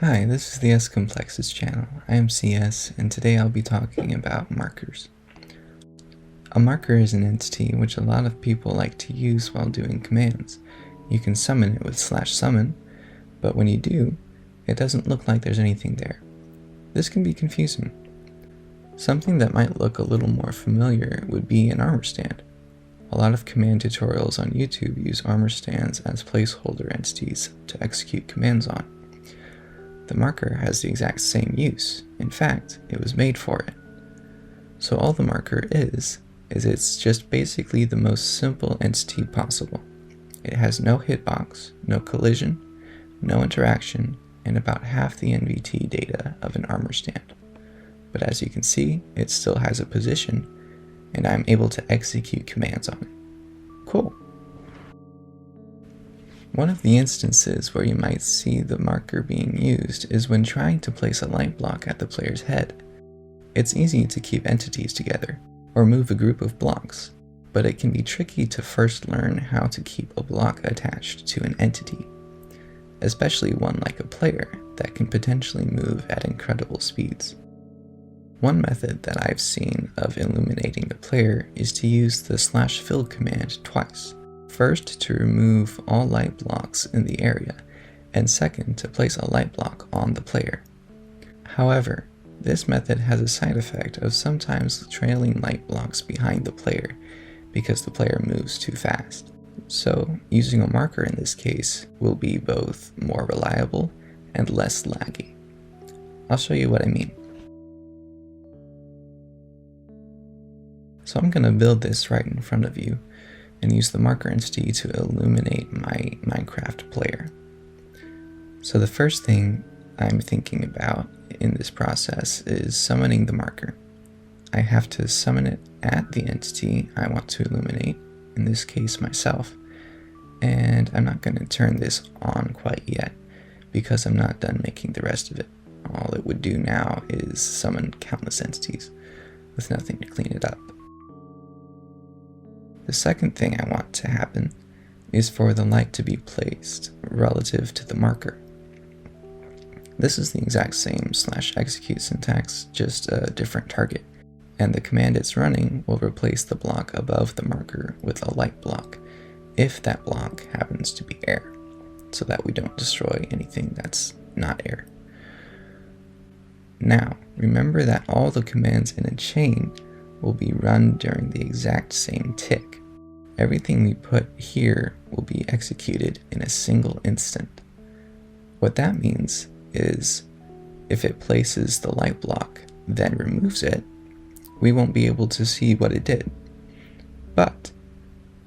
Hi, this is the S Complexes channel. I am CS, and today I'll be talking about markers. A marker is an entity which a lot of people like to use while doing commands. You can summon it with /summon, but when you do, it doesn't look like there's anything there. This can be confusing. Something that might look a little more familiar would be an armor stand. A lot of command tutorials on YouTube use armor stands as placeholder entities to execute commands on. The marker has the exact same use. In fact, it was made for it. So all the marker is it's just basically the most simple entity possible. It has no hitbox, no collision, no interaction, and about half the NVT data of an armor stand. But as you can see, it still has a position, and I'm able to execute commands on it. Cool. One of the instances where you might see the marker being used is when trying to place a light block at the player's head. It's easy to keep entities together, or move a group of blocks, but it can be tricky to first learn how to keep a block attached to an entity, especially one like a player that can potentially move at incredible speeds. One method that I've seen of illuminating the player is to use the /fill command twice. First, to remove all light blocks in the area, and second, to place a light block on the player. However, this method has a side effect of sometimes trailing light blocks behind the player because the player moves too fast. So, using a marker in this case will be both more reliable and less laggy. I'll show you what I mean. So I'm going to build this right in front of you and use the marker entity to illuminate my Minecraft player. So the first thing I'm thinking about in this process is summoning the marker. I have to summon it at the entity I want to illuminate, in this case myself, and I'm not going to turn this on quite yet because I'm not done making the rest of it. All it would do now is summon countless entities with nothing to clean it up. The second thing I want to happen is for the light to be placed relative to the marker. This is the exact same /execute syntax, just a different target, and the command it's running will replace the block above the marker with a light block, if that block happens to be air, so that we don't destroy anything that's not air. Now, remember that all the commands in a chain will be run during the exact same tick. Everything we put here will be executed in a single instant. What that means is, if it places the light block, then removes it, we won't be able to see what it did. But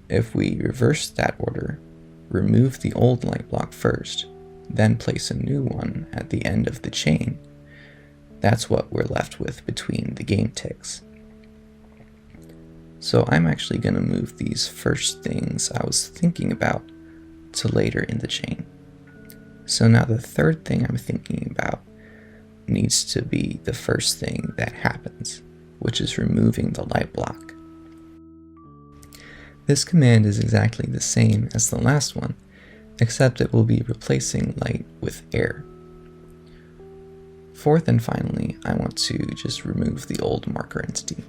if we reverse that order, remove the old light block first, then place a new one at the end of the chain, that's what we're left with between the game ticks. So I'm actually going to move these first things I was thinking about to later in the chain. So now the third thing I'm thinking about needs to be the first thing that happens, which is removing the light block. This command is exactly the same as the last one, except it will be replacing light with air. Fourth and finally, I want to just remove the old marker entity.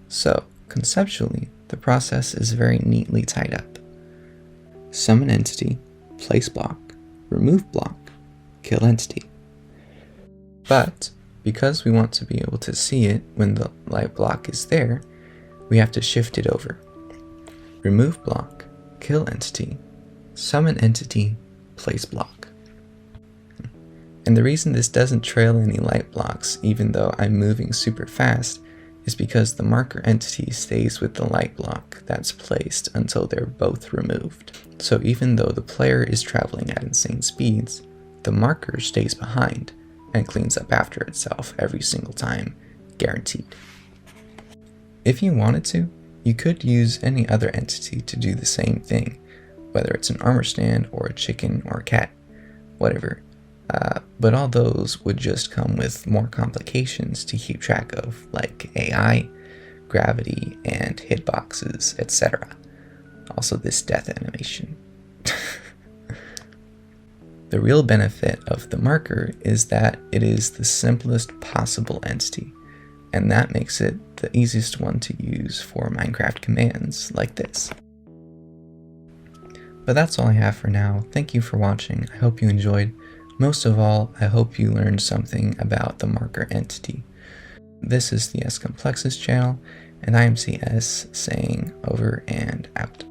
So, conceptually, the process is very neatly tied up. Summon entity, place block, remove block, kill entity. But, because we want to be able to see it when the light block is there, we have to shift it over. Remove block, kill entity, summon entity, place block. And the reason this doesn't trail any light blocks, even though I'm moving super fast, is because the marker entity stays with the light block that's placed until they're both removed. So even though the player is traveling at insane speeds, the marker stays behind and cleans up after itself every single time, guaranteed. If you wanted to, you could use any other entity to do the same thing, whether it's an armor stand or a chicken or a cat, whatever. But all those would just come with more complications to keep track of, like AI, gravity, and hitboxes, etc. Also this death animation. The real benefit of the marker is that it is the simplest possible entity, and that makes it the easiest one to use for Minecraft commands like this. But that's all I have for now. Thank you for watching. I hope you enjoyed. Most of all, I hope you learned something about the marker entity. This is the S Complexus channel, and I am CS saying over and out.